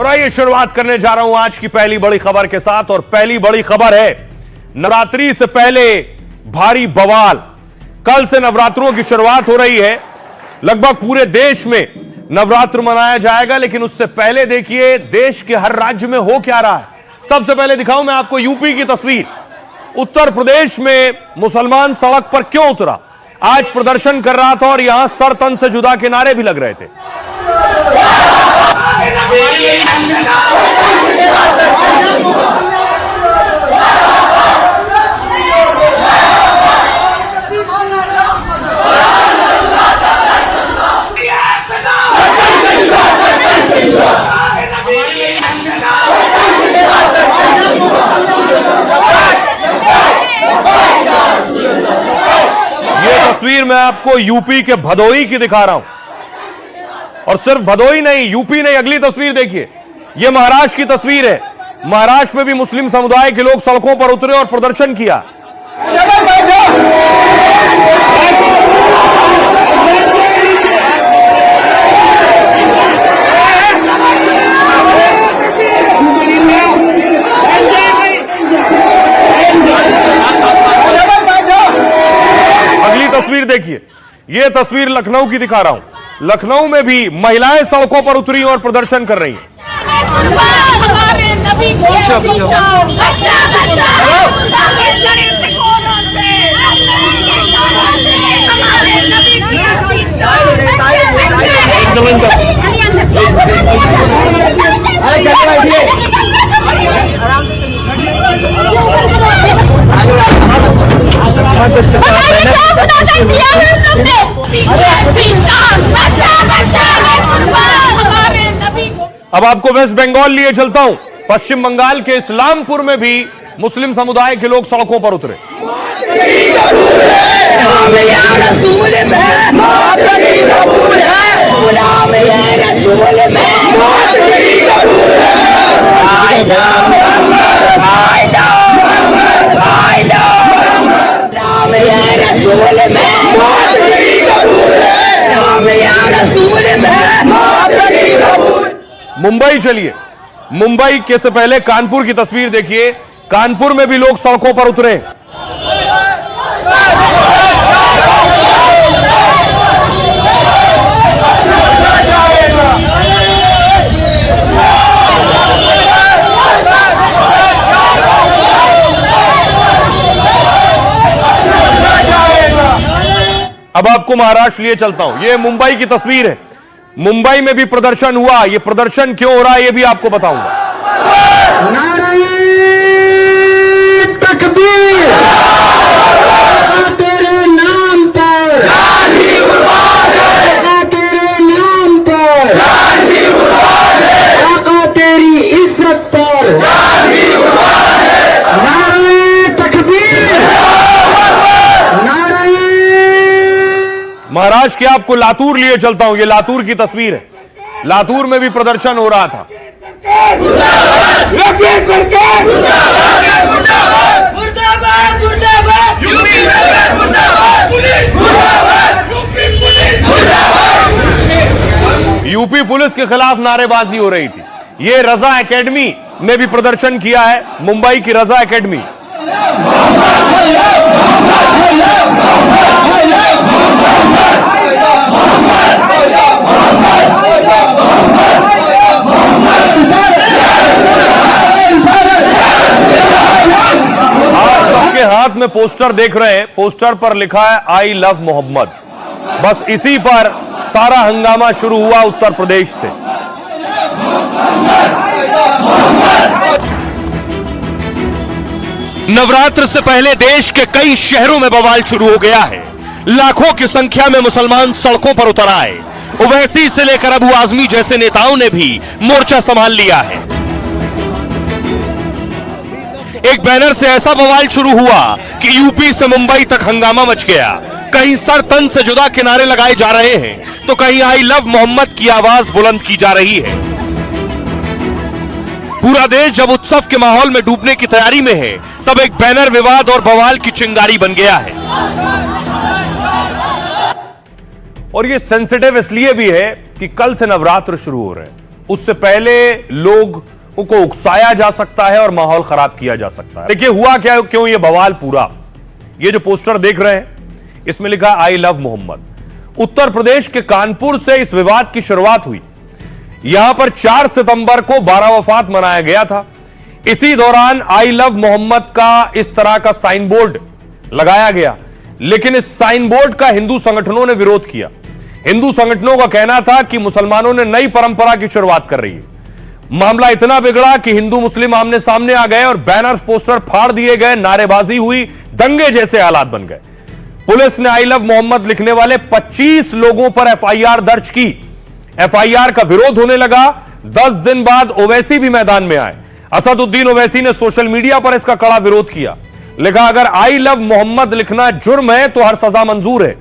और आइए शुरुआत करने जा रहा हूं आज की पहली बड़ी खबर के साथ। और पहली बड़ी खबर है नवरात्रि से पहले भारी बवाल। कल से नवरात्रों की शुरुआत हो रही है। लगभग पूरे देश में नवरात्र मनाया जाएगा, लेकिन उससे पहले देखिए देश के हर राज्य में हो क्या रहा है। सबसे पहले दिखाऊं मैं आपको यूपी की तस्वीर। उत्तर प्रदेश में मुसलमान सड़क पर क्यों उतरा? आज प्रदर्शन कर रहा था और यहां सर तन से जुदा के नारे भी लग रहे थे। तस्वीर मैं आपको यूपी के भदोही की दिखा रहा हूं, और सिर्फ भदोही नहीं, यूपी नहीं, अगली तस्वीर देखिए। यह महाराष्ट्र की तस्वीर है। महाराष्ट्र में भी मुस्लिम समुदाय के लोग सड़कों पर उतरे और प्रदर्शन किया। तस्वीर देखिए, यह तस्वीर लखनऊ की दिखा रहा हूं। लखनऊ में भी महिलाएं सड़कों पर उतरी और प्रदर्शन कर रही हैं। अब आपको वेस्ट बंगाल लिए चलता हूं। पश्चिम बंगाल के इस्लामपुर में भी मुस्लिम समुदाय के लोग सड़कों पर उतरे। मुंबई चलिए, मुंबई के से पहले कानपुर की तस्वीर देखिए। कानपुर में भी लोग सड़कों पर उतरे। अब आपको महाराष्ट्र लिए चलता हूं। यह मुंबई की तस्वीर है। मुंबई में भी प्रदर्शन हुआ। यह प्रदर्शन क्यों हो रहा है यह भी आपको बताऊंगा। नारे तकबीर, तेरे नाम पर, तेरे नाम पर, आका तेरी इज्जत पर, नारे तकबीर, नारे। महाराष्ट्र के आपको लातूर लिए चलता हूं। यह लातूर की तस्वीर है। लातूर में भी प्रदर्शन हो रहा था। यूपी पुलिस के खिलाफ नारेबाजी हो रही थी। यह रजा एकेडमी ने भी प्रदर्शन किया है। मुंबई की रजा एकेडमी। हाथ में पोस्टर देख रहे हैं। पोस्टर पर लिखा है आई लव मोहम्मद। बस इसी पर सारा हंगामा शुरू हुआ उत्तर प्रदेश से। नवरात्र से पहले देश के कई शहरों में बवाल शुरू हो गया है। लाखों की संख्या में मुसलमान सड़कों पर उतर आए। ओवैसी से लेकर अबू आजमी जैसे नेताओं ने भी मोर्चा संभाल लिया है। एक बैनर से ऐसा बवाल शुरू हुआ कि यूपी से मुंबई तक हंगामा मच गया। कहीं सर तन से जुदा किनारे लगाए जा रहे हैं तो कहीं आई लव मोहम्मद की आवाज बुलंद की जा रही है। पूरा देश जब उत्सव के माहौल में डूबने की तैयारी में है, तब एक बैनर विवाद और बवाल की चिंगारी बन गया है। और ये सेंसिटिव इसलिए भी है कि कल से नवरात्र शुरू हो रहे हैं। उससे पहले लोग को उकसाया जा सकता है और माहौल खराब किया जा सकता है। देखिए हुआ क्या, क्यों ये बवाल पूरा। ये जो पोस्टर देख रहे हैं इसमें लिखा आई लव मोहम्मद। उत्तर प्रदेश के कानपुर से इस विवाद की शुरुआत हुई। यहां पर 4 सितंबर को 12 वफात मनाया गया था। इसी दौरान आई लव मोहम्मद का इस तरह का साइन बोर्ड लगाया गया, लेकिन इस साइन बोर्ड का हिंदू संगठनों ने विरोध किया। हिंदू संगठनों का कहना था कि मुसलमानों ने नई परंपरा की शुरुआत कर रही है। मामला इतना बिगड़ा कि हिंदू मुस्लिम आमने सामने आ गए और बैनर पोस्टर फाड़ दिए गए, नारेबाजी हुई, दंगे जैसे हालात बन गए। पुलिस ने आई लव मोहम्मद लिखने वाले 25 लोगों पर एफआईआर दर्ज की। एफआईआर का विरोध होने लगा। 10 दिन बाद ओवैसी भी मैदान में आए। असदुद्दीन ओवैसी ने सोशल मीडिया पर इसका कड़ा विरोध किया। लिखा अगर आई लव मोहम्मद लिखना जुर्म है तो हर सजा मंजूर है।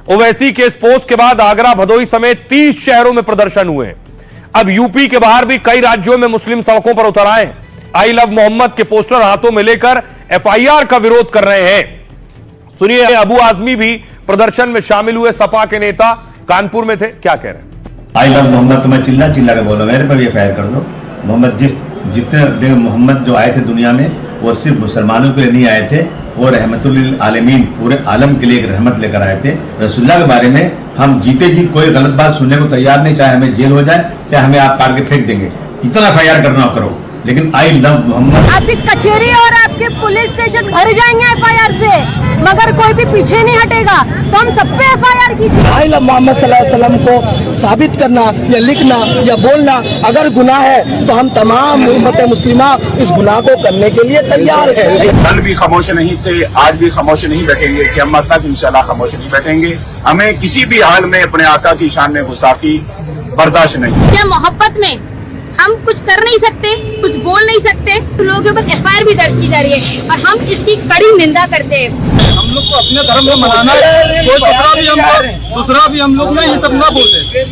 ओवैसी के इस पोस्ट के बाद आगरा, भदोही समेत 30 शहरों में प्रदर्शन हुए। अब यूपी के बाहर भी कई राज्यों में मुस्लिम सड़कों पर उतर आए। आई लव मोहम्मद के पोस्टर हाथों में लेकर एफआईआर का विरोध कर रहे हैं। सुनिए, अबू आजमी भी प्रदर्शन में शामिल हुए। सपा के नेता कानपुर में थे, क्या कह रहे हैं। आई लव मोहम्मद तो मैं चिल्ला चिल्ला के बोलो, मेरे पर भी एफआईआर कर दो। मोहम्मद जितने मोहम्मद जो आए थे दुनिया में, वो सिर्फ मुसलमानों के लिए नहीं आए थे, वो रहमतुल आलमीन पूरे आलम के लिए एक रहमत लेकर आए थे। रसूलुल्लाह के बारे में हम जीते जी कोई गलत बात सुनने को तैयार नहीं, चाहे हमें जेल हो जाए, चाहे हमें आप काट के फेंक देंगे। इतना एफआईआर करना करो, लेकिन आई लव मोहम्मद। आपकी कचहरी और आपके पुलिस स्टेशन भर जाएंगे एफआईआर से, मगर कोई भी पीछे नहीं हटेगा। तो हम सब पे एफआईआर कीजिए। आई लव मोहम्मद सल्लल्लाहु अलैहि वसल्लम को साबित करना या लिखना या बोलना अगर गुनाह है तो हम तमाम उम्मत मुस्लिमा इस गुनाह को करने के लिए तैयार है। कल भी खामोश नहीं थे, आज भी खामोश नहीं बैठेंगे, क़यामत तक इंशाल्लाह खामोश नहीं बैठेंगे। हमें किसी भी हाल में अपने आका की शान में गुस्ताखी बर्दाश्त नहीं। क्या मोहब्बत में हम कुछ कर नहीं सकते, कुछ बोल नहीं सकते, तो लोगों के ऊपर एफआईआर भी दर्ज की जा रही है और हम इसकी कड़ी निंदा करते हैं। हम लोग को अपने धर्म में मनाना है, कोई दूसरा भी हम लोग ना ये सब ना बोले।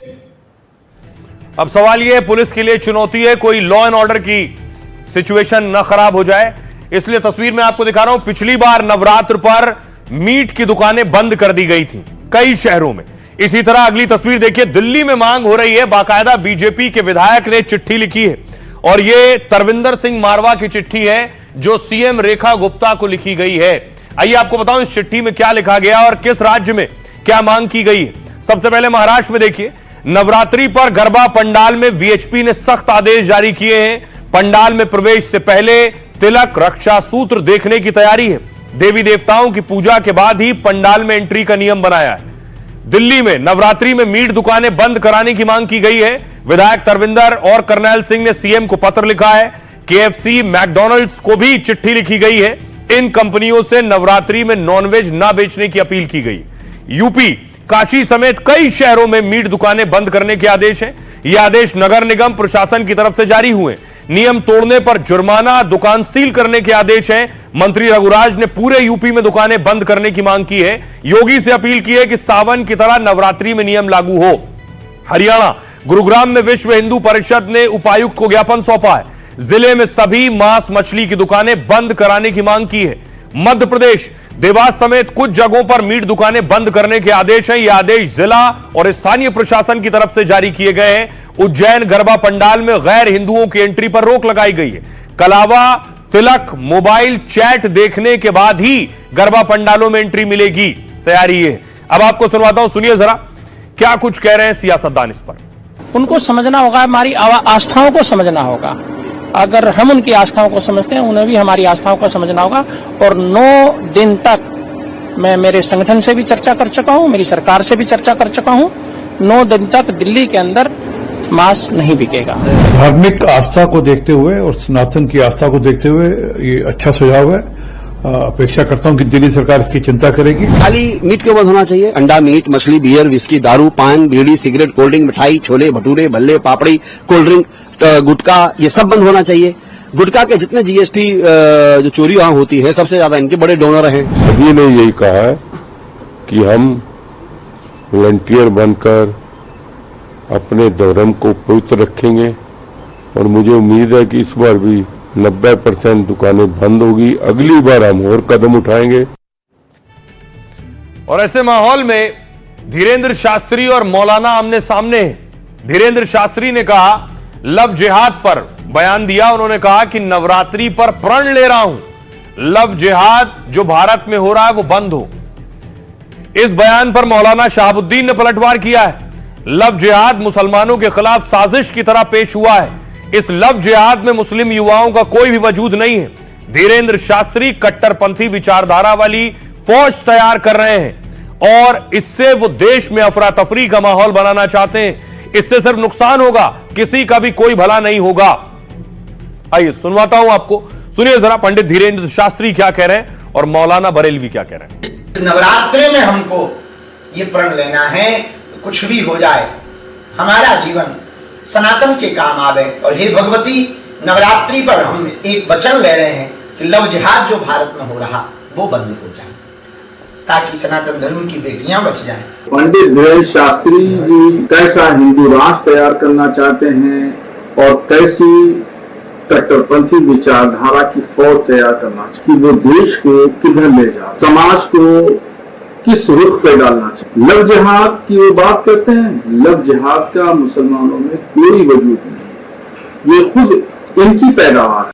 अब सवाल यह पुलिस के लिए चुनौती है कोई लॉ एंड ऑर्डर की सिचुएशन ना खराब हो जाए, इसलिए तस्वीर में आपको दिखा रहा हूं। पिछली बार नवरात्र पर मीट की दुकानें बंद कर दी गई थी कई शहरों में। इसी तरह अगली तस्वीर देखिए, दिल्ली में मांग हो रही है। बाकायदा बीजेपी के विधायक ने चिट्ठी लिखी है और यह तरविंदर सिंह मारवा की चिट्ठी है जो सीएम रेखा गुप्ता को लिखी गई है। आइए आपको बताऊं इस चिट्ठी में क्या लिखा गया और किस राज्य में क्या मांग की गई है। सबसे पहले महाराष्ट्र में देखिए, नवरात्रि पर गरबा पंडाल में वीएचपी ने सख्त आदेश जारी किए हैं। पंडाल में प्रवेश से पहले तिलक, रक्षा सूत्र देखने की तैयारी है। देवी देवताओं की पूजा के बाद ही पंडाल में एंट्री का नियम बनाया है। दिल्ली में नवरात्रि में मीट दुकानें बंद कराने की मांग की गई है। विधायक तरविंदर और करनैल सिंह ने सीएम को पत्र लिखा है। केएफसी, मैकडॉनल्ड्स को भी चिट्ठी लिखी गई है। इन कंपनियों से नवरात्रि में नॉनवेज ना बेचने की अपील की गई। यूपी, काशी समेत कई शहरों में मीट दुकानें बंद करने के आदेश हैं। ये आदेश नगर निगम प्रशासन की तरफ से जारी हुए। नियम तोड़ने पर जुर्माना, दुकान सील करने के आदेश हैं। मंत्री रघुराज ने पूरे यूपी में दुकानें बंद करने की मांग की है। योगी से अपील की है कि सावन की तरह नवरात्रि में नियम लागू हो। हरियाणा, गुरुग्राम में विश्व हिंदू परिषद ने उपायुक्त को ज्ञापन सौंपा है। जिले में सभी मांस मछली की दुकानें बंद कराने की मांग की है। मध्य प्रदेश, देवास समेत कुछ जगहों पर मीट दुकानें बंद करने के आदेश हैं। ये आदेश जिला और स्थानीय प्रशासन की तरफ से जारी किए गए हैं। उज्जैन गरबा पंडाल में गैर हिंदुओं की एंट्री पर रोक लगाई गई है। कलावा, तिलक, मोबाइल चैट देखने के बाद ही गरबा पंडालों में एंट्री मिलेगी। तैयारी है। अब आपको सुनवाता हूं, सुनिए जरा क्या कुछ कह रहे हैं सियासतदान इस पर। उनको समझना होगा, हमारी आस्थाओं को समझना होगा। अगर हम उनकी आस्थाओं को समझते हैं, उन्हें भी हमारी आस्थाओं को समझना होगा। और 9 दिन तक मैं मेरे संगठन से भी चर्चा कर चुका हूं, मेरी सरकार से भी चर्चा कर चुका हूं। 9 दिन तक दिल्ली के अंदर मांस नहीं बिकेगा। धार्मिक आस्था को देखते हुए और सनातन की आस्था को देखते हुए ये अच्छा सुझाव है। अपेक्षा करता हूं कि दिल्ली सरकार इसकी चिंता करेगी। खाली मीट क्यों बंद होना चाहिए? अंडा, मीट, मछली, बियर, विस्की, दारू, पान, बीड़ी, सिगरेट, कोल्ड ड्रिंक, मिठाई, छोले भटूरे, भल्ले, पापड़ी, कोल्ड ड्रिंक, गुटखा, ये सब बंद होना चाहिए। गुटखा के जितने जीएसटी जो चोरी वहां होती है, सबसे ज्यादा इनके बड़े डोनर हैं। सभी ने यही कहा है कि हम वॉलंटियर बनकर अपने धर्म को पवित्र रखेंगे और मुझे उम्मीद है कि इस बार भी 90% दुकानें बंद होगी। अगली बार हम और कदम उठाएंगे। और ऐसे माहौल में धीरेन्द्र शास्त्री और मौलाना आमने सामने हैं। धीरेन्द्र शास्त्री ने कहा लव जिहाद पर बयान दिया। उन्होंने कहा कि नवरात्रि पर प्रण ले रहा हूं, लव जिहाद जो भारत में हो रहा है वो बंद हो। इस बयान पर मौलाना शहाबुद्दीन ने पलटवार किया है। लव जिहाद मुसलमानों के खिलाफ साजिश की तरह पेश हुआ है। इस लव जिहाद में मुस्लिम युवाओं का कोई भी वजूद नहीं है। धीरेन्द्र शास्त्री कट्टरपंथी विचारधारा वाली फौज तैयार कर रहे हैं और इससे वो देश में अफरा तफरी का माहौल बनाना चाहते हैं। इससे सिर्फ नुकसान होगा, किसी का भी कोई भला नहीं होगा। आइए सुनवाता हूं आपको, सुनिए जरा पंडित धीरेन्द्र शास्त्री क्या कह रहे हैं और मौलाना बरेलवी क्या कह रहे हैं। नवरात्रि में हमको ये प्रण लेना है, कुछ भी हो जाए हमारा जीवन सनातन के काम आवे। और हे भगवती, नवरात्रि पर हम एक वचन ले रहे हैं कि लव जिहाद जो भारत में हो रहा वो बंद हो जाए, ताकि सनातन धर्म की बेटियां बच जाएं। पंडित धीरेन्द्र शास्त्री जी कैसा हिंदू राष्ट्र तैयार करना चाहते हैं और कैसी कट्टरपंथी विचारधारा की फौज तैयार करना चाहिए कि वो देश को किधर ले जा, समाज को किस रुख पे डालना चाहिए। लव जिहाद की वो बात करते हैं, लव जिहाद का मुसलमानों में कोई वजूद नहीं, ये खुद इनकी पैदावार है।